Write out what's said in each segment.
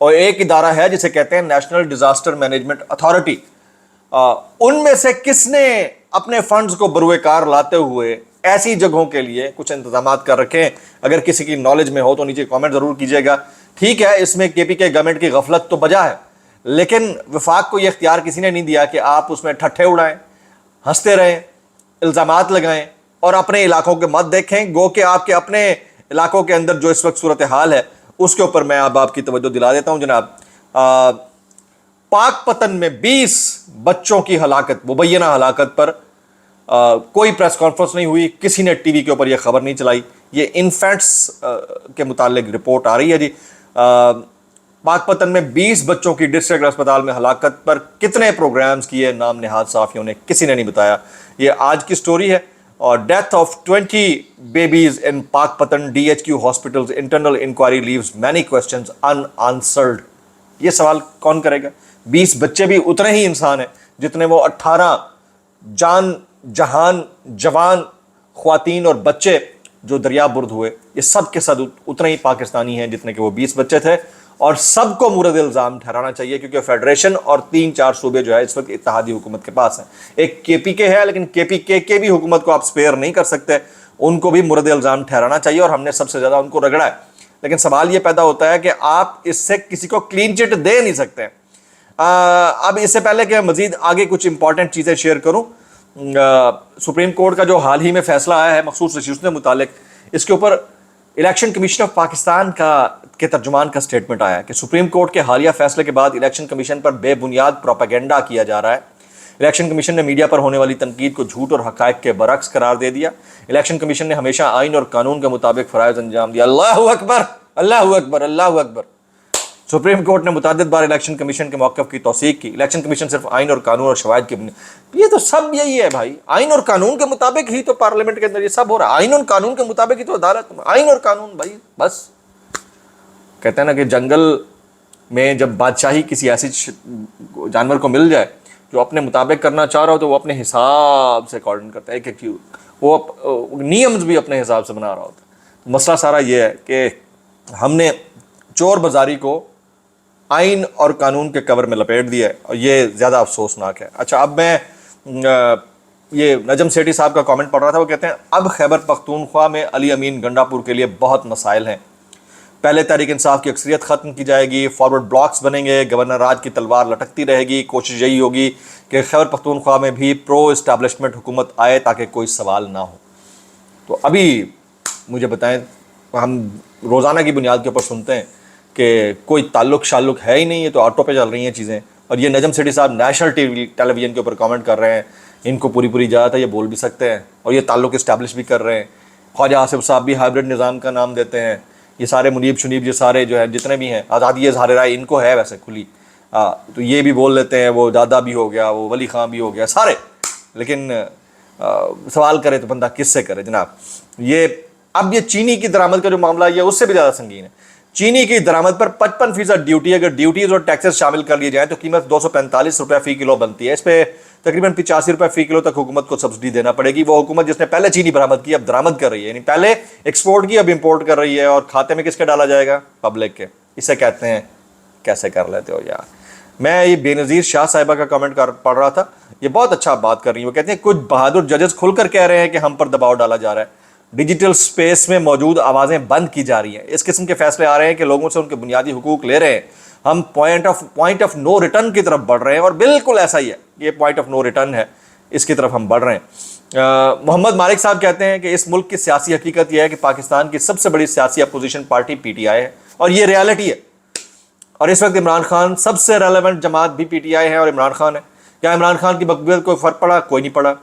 اور ایک ادارہ ہے جسے کہتے ہیں نیشنل ڈیزاسٹر مینجمنٹ اتھارٹی. ان میں سے کس نے اپنے فنڈز کو بروئے کار لاتے ہوئے ایسی جگہوں کے لیے کچھ انتظامات کر رکھے ہیں؟ اگر کسی کی نالج میں ہو تو نیچے کامنٹ ضرور کیجیے گا. ٹھیک ہے، اس میں کے پی کے گورنمنٹ کی غفلت تو بجا ہے، لیکن وفاق کو یہ اختیار کسی نے نہیں دیا کہ آپ اس میں ٹھٹھے اڑائیں، ہنستے رہیں، الزامات لگائیں اور اپنے علاقوں کے مت دیکھیں. گو کہ آپ کے اپنے علاقوں کے اندر جو اس وقت صورتحال ہے اس کے اوپر میں اب آپ کی توجہ دلا دیتا ہوں. جناب، پاک پتن میں 20 بچوں کی ہلاکت، مبینہ ہلاکت پر کوئی پریس کانفرنس نہیں ہوئی، کسی نے ٹی وی کے اوپر یہ خبر نہیں چلائی. یہ انفینٹس کے متعلق رپورٹ آ رہی ہے جی. پاک پتن میں 20 بچوں کی ڈسٹرکٹ اسپتال میں ہلاکت پر کتنے پروگرامز کیے نام نہاد صحافیوں نے، کسی نے نہیں بتایا. یہ آج کی سٹوری ہے. اور death of 20 babies in Pakpattan D H Q hospitals, internal inquiry leaves many questions unanswered. یہ سوال کون کرے گا؟ 20 بچے بھی اتنے ہی انسان ہیں جتنے وہ 18 جان جہان جوان خواتین اور بچے جو دریا برد ہوئے. یہ سب کے ساتھ اتنے ہی پاکستانی ہیں جتنے کہ وہ 20 بچے تھے. اور سب کو مورد الزام ٹھہرانا چاہیے، کیونکہ فیڈریشن اور 3-4 صوبے جو ہے اس وقت اتحادی حکومت کے پاس ہیں. ایک کے پی کے ہے، لیکن کے پی کے بھی حکومت کو آپ سپیئر نہیں کر سکتے، ان کو بھی مورد الزام ٹھہرانا چاہیے، اور ہم نے سب سے زیادہ ان کو رگڑا ہے. لیکن سوال یہ پیدا ہوتا ہے کہ آپ اس سے کسی کو کلین چٹ دے نہیں سکتے. اب اس سے پہلے کہ مزید آگے کچھ امپورٹنٹ چیزیں شیئر کروں، سپریم کورٹ کا جو حال ہی میں فیصلہ آیا ہے مخصوص ایشوز سے متعلق، اس کے اوپر الیکشن کمیشن آف پاکستان کے ترجمان کا سٹیٹمنٹ آیا ہے کہ سپریم کورٹ کے حالیہ فیصلے کے بعد الیکشن کمیشن پر بے بنیاد پروپیگنڈا کیا جا رہا ہے. الیکشن کمیشن نے میڈیا پر ہونے والی تنقید کو جھوٹ اور حقائق کے برعکس قرار دے دیا. الیکشن کمیشن نے ہمیشہ آئین اور قانون کے مطابق فرائض انجام دیا. اللہ اکبر، اللہ اکبر، اللہ اکبر. سپریم کورٹ نے متعدد بار الیکشن کمیشن کے موقف کی توثیق کی. الیکشن کمیشن صرف آئین اور قانون اور شواہد کی یہ تو سب یہی ہے بھائی، آئین اور قانون کے مطابق ہی تو پارلیمنٹ کے اندر یہ سب ہو رہا ہے، آئین اور قانون کے مطابق ہی تو عدالت، آئین اور قانون بھائی. بس کہتے ہیں نا کہ جنگل میں جب بادشاہی کسی ایسی جانور کو مل جائے جو اپنے مطابق کرنا چاہ رہا ہو تو وہ اپنے حساب سے کوارڈن کرتا ہے، کہ وہ نیمز بھی اپنے حساب سے بنا رہا ہوتا ہے. مسئلہ سارا یہ ہے کہ ہم نے چور بازاری کو آئین اور قانون کے کور میں لپیٹ دیا ہے، اور یہ زیادہ افسوسناک ہے. اچھا، اب میں یہ نجم سیٹھی صاحب کا کامنٹ پڑھ رہا تھا. وہ کہتے ہیں اب خیبر پختونخوا میں علی امین گنڈا پور کے لیے بہت مسائل ہیں. پہلے تحریک انصاف کی اکثریت ختم کی جائے گی، فارورڈ بلاکس بنیں گے، گورنر راج کی تلوار لٹکتی رہے گی. کوشش یہی ہوگی کہ خیبر پختونخوا میں بھی پرو اسٹیبلشمنٹ حکومت آئے تاکہ کوئی سوال نہ ہو. تو ابھی مجھے بتائیں، ہم روزانہ کی بنیاد کے اوپر سنتے ہیں کہ کوئی تعلق شالق ہے ہی نہیں، ہے تو آٹو پہ چل رہی ہیں چیزیں. اور یہ نجم سیٹھی صاحب نیشنل ٹیلی ویژن کے اوپر کامنٹ کر رہے ہیں، ان کو پوری اجازت ہے، یہ بول بھی سکتے ہیں، اور یہ تعلق اسٹیبلش بھی کر رہے ہیں. خواجہ آصف صاحب بھی ہائبرڈ نظام کا نام دیتے ہیں. یہ سارے منیب شنیب، یہ سارے جو ہے جتنے بھی ہیں، آزادی اظہار رائے ان کو ہے ویسے کھلی، تو یہ بھی بول لیتے ہیں، وہ دادا بھی ہو گیا، وہ ولی خان بھی ہو گیا، سارے. لیکن سوال کرے تو بندہ کس سے کرے جناب. اب یہ چینی کی درآمد کا جو معاملہ ہے اس سے بھی زیادہ سنگین ہے. چینی کی درآمد پر 55% ڈیوٹی، اگر ڈیوٹیز اور ٹیکسز شامل کر لیے جائیں تو قیمت 245 روپے فی کلو بنتی ہے. اس پہ تقریباً 85 روپے فی کلو تک حکومت کو سبسڈی دینا پڑے گی. وہ حکومت جس نے پہلے چینی برآمد کی اب درآمد کر رہی ہے، یعنی پہلے ایکسپورٹ کی اب امپورٹ کر رہی ہے، اور کھاتے میں کس کے ڈالا جائے گا؟ پبلک کے. اسے کہتے ہیں کیسے کر لیتے ہو یار. میں یہ بے نظیر شاہ صاحبہ کا کامنٹ پڑھ رہا تھا، یہ بہت اچھا بات کر رہی ہیں. وہ کہتے ہیں کچھ بہادر ججز کھل کر کہہ رہے ہیں کہ ہم پر دباؤ ڈالا جا رہا ہے، ڈیجیٹل سپیس میں موجود آوازیں بند کی جا رہی ہیں. اس قسم کے فیصلے آ رہے ہیں کہ لوگوں سے ان کے بنیادی حقوق لے رہے ہیں. ہم پوائنٹ آف نو ریٹرن کی طرف بڑھ رہے ہیں، اور بالکل ایسا ہی ہے، یہ پوائنٹ آف نو ریٹرن ہے، اس کی طرف ہم بڑھ رہے ہیں. محمد مالک صاحب کہتے ہیں کہ اس ملک کی سیاسی حقیقت یہ ہے کہ پاکستان کی سب سے بڑی سیاسی opposition party P T I ہے، اور یہ ریالٹی ہے. اور اس وقت عمران خان سب سے ریلیونٹ جماعت بھی پی ٹی آئی ہے اور عمران خان ہے. کیا عمران خان کی مقبولیت کوئی فرق پڑا؟ کوئی نہیں پڑا.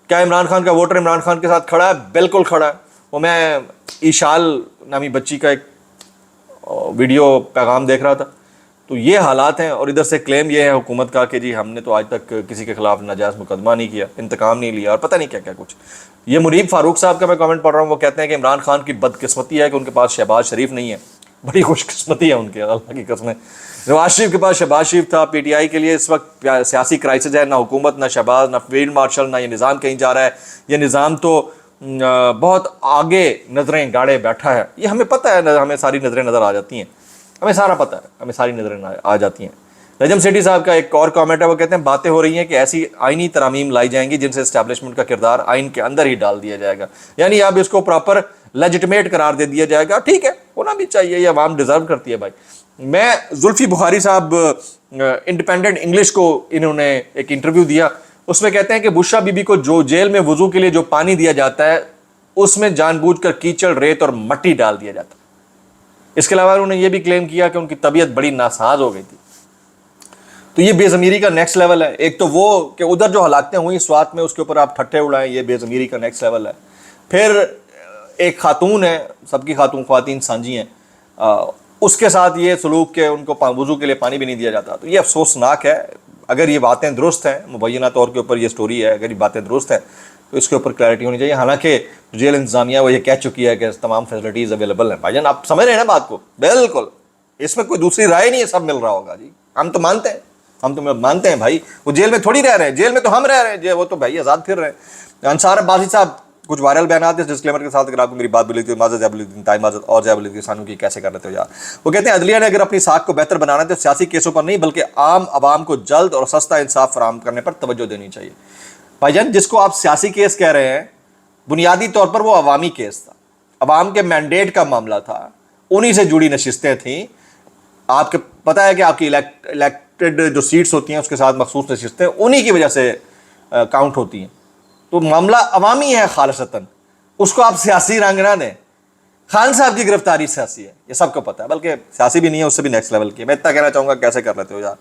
کیا عمران خان کا ووٹر عمران خان کے ساتھ کھڑا ہے؟ بالکل کھڑا ہے. وہ میں ایشال نامی بچی کا ایک ویڈیو پیغام دیکھ رہا تھا، تو یہ حالات ہیں. اور ادھر سے کلیم یہ ہے حکومت کا کہ جی ہم نے تو آج تک کسی کے خلاف ناجائز مقدمہ نہیں کیا، انتقام نہیں لیا، اور پتہ نہیں کیا کیا کچھ. یہ منیب فاروق صاحب کا میں کامنٹ پڑھ رہا ہوں. وہ کہتے ہیں کہ عمران خان کی بدقسمتی ہے کہ ان کے پاس شہباز شریف نہیں ہے. بڑی خوش قسمتی ہے ان کے، اللہ کی قسم. نواز شریف کے پاس شہباز شریف تھا. پی ٹی آئی کے لیے اس وقت سیاسی کرائسس ہے، نہ حکومت، نہ شہباز، نہ فیلڈ مارشل، نہ یہ نظام کہیں جا رہا ہے. یہ نظام تو بہت آگے نظریں گاڑے بیٹھا ہے. یہ ہمیں پتہ ہے، ہمیں ساری نظریں نظر آ جاتی ہیں. ہمیں سارا پتہ ہے, ہمیں ساری نظریں آ جاتی ہیں. نجم سیٹھی صاحب کا ایک اور کامنٹ ہے, وہ کہتے ہیں باتیں ہو رہی ہیں کہ ایسی آئینی ترامیم لائی جائیں گی جن سے اسٹیبلشمنٹ کا کردار آئین کے اندر ہی ڈال دیا جائے گا, یعنی اب اس کو پراپر لیجٹمیٹ قرار دے دیا جائے گا. ٹھیک ہے, ہونا بھی چاہیے, یہ عوام ڈیزرو کرتی ہے بھائی. میں زلفی بخاری صاحب انڈیپینڈنٹ انگلش کو انہوں نے ایک انٹرویو دیا, اس میں کہتے ہیں کہ بشرا بی بی کو جو جیل میں وضو کے لیے جو پانی دیا جاتا ہے اس میں جان بوجھ کر کیچڑ, ریت اور مٹی ڈال دیا جاتا ہے. اس کے علاوہ انہوں نے یہ بھی کلیم کیا کہ ان کی طبیعت بڑی ناساز ہو گئی تھی. تو یہ بے ضمیری کا نیکسٹ لیول ہے. ایک تو وہ کہ ادھر جو ہلاکتیں ہوئی سوات میں اس کے اوپر آپ ٹھٹھے اڑائیں, یہ بے ضمیری کا نیکسٹ لیول ہے. پھر ایک خاتون ہے, سب کی خواتین سانجی ہیں, اس کے ساتھ یہ سلوک کہ ان کو وضو کے لیے پانی بھی نہیں دیا جاتا. تو یہ افسوسناک ہے. اگر یہ باتیں درست ہیں, مبینہ طور کے اوپر یہ سٹوری ہے, اگر یہ باتیں درست ہیں تو اس کے اوپر کلیئرٹی ہونی چاہیے. حالانکہ جیل انتظامیہ وہ یہ کہہ چکی ہے کہ تمام فیسلٹیز اویلیبل ہیں. بھائی جان آپ سمجھ رہے ہیں نا بات کو, بالکل اس میں کوئی دوسری رائے نہیں ہے, سب مل رہا ہوگا جی. ہم تو مانتے ہیں, ہم تو مانتے ہیں بھائی, وہ جیل میں تھوڑی رہ رہے ہیں, جیل میں تو ہم رہ رہے ہیں, وہ تو بھائی آزاد پھر رہے ہیں. انصار عباسی صاحب کچھ وائرل بیانات ہیں, ڈسکلیمر کے ساتھ اگر آپ کو میری بات بولی تھی معذرت زیب الدین تائی معذرت اور زیب الدین سانو کی کیسے کر رہے تھے یار. وہ کہتے ہیں عدلیہ نے اگر اپنی ساکھ کو بہتر بنانا ہے تو سیاسی کیسوں پر نہیں بلکہ عام عوام کو جلد اور سستا انصاف فراہم کرنے پر توجہ دینی چاہیے. بھائی جان جس کو آپ سیاسی کیس کہہ رہے ہیں, بنیادی طور پر وہ عوامی کیس تھا, عوام کے مینڈیٹ کا معاملہ تھا, انہی سے جڑی نشستیں تھیں. آپ کے پتہ ہے کہ آپ کی الیکٹڈ جو سیٹس ہوتی ہیں اس کے ساتھ مخصوص نشستیں انہی کی وجہ سے کاؤنٹ ہوتی ہیں. تو معاملہ عوامی ہے خالصتاً, اس کو آپ سیاسی رنگ نہ دیں. خان صاحب کی گرفتاری سیاسی ہے, یہ سب کو پتہ ہے, بلکہ سیاسی بھی نہیں ہے, اس سے بھی نیکسٹ لیول کی ہے. میں اتنا کہنا چاہوں گا کیسے کر لیتے ہو یار.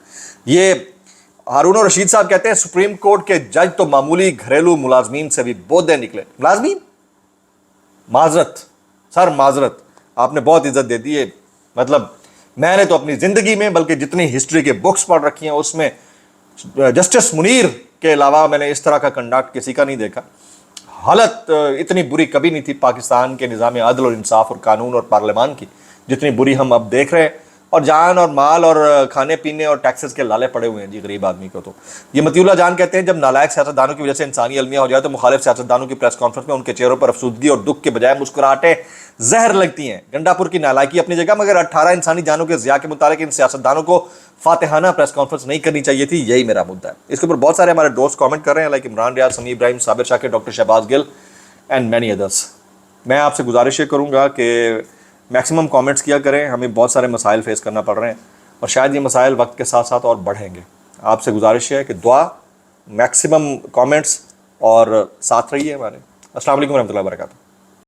یہ ہارون رشید صاحب کہتے ہیں سپریم کورٹ کے جج تو معمولی گھریلو ملازمین سے بھی بودے نکلے. ملازمین, معذرت سر, معذرت, آپ نے بہت عزت دے دی ہے. مطلب میں نے تو اپنی زندگی میں بلکہ جتنی ہسٹری کے بکس پڑھ رکھی ہیں اس میں جسٹس منیر کے علاوہ میں نے اس طرح کا کنڈکٹ کسی کا نہیں دیکھا. حالت اتنی بری کبھی نہیں تھی پاکستان کے نظام عدل اور انصاف اور قانون اور پارلیمان کی جتنی بری ہم اب دیکھ رہے ہیں. اور جان اور مال اور کھانے پینے اور ٹیکسز کے لالے پڑے ہوئے ہیں جی غریب آدمی کو. تو یہ مطیع اللہ جان کہتے ہیں جب نالائق سیاستدانوں کی وجہ سے انسانی المیہ ہو جائے تو مخالف سیاستدانوں کی پریس کانفرنس میں ان کے چہروں پر افسردگی اور دکھ کے بجائے مسکراہٹیں زہر لگتی ہیں. گنڈا پور کی نالائکی اپنی جگہ, مگر 18 انسانی جانوں کے ضیاع کے متعلق ان سیاستدانوں کو فاتحانہ پریس کانفرنس نہیں کرنی چاہیے تھی. یہی میرا مدعا ہے. اس کے اوپر بہت سارے ہمارے دوست کامنٹ کر رہے ہیں, like Imran Riaz, Sami Ibrahim, Sabir Shakir, doctor Shahbaz Gill and many others. میں آپ سے گزارش یہ کروں گا کہ میکسیمم کامنٹس کیا کریں. ہمیں بہت سارے مسائل فیس کرنا پڑ رہے ہیں اور شاید یہ مسائل وقت کے ساتھ ساتھ اور بڑھیں گے. آپ سے گزارش ہے کہ دعا, میکسیمم کامنٹس اور ساتھ رہیے ہمارے. السلام علیکم ورحمۃ اللہ وبرکاتہ.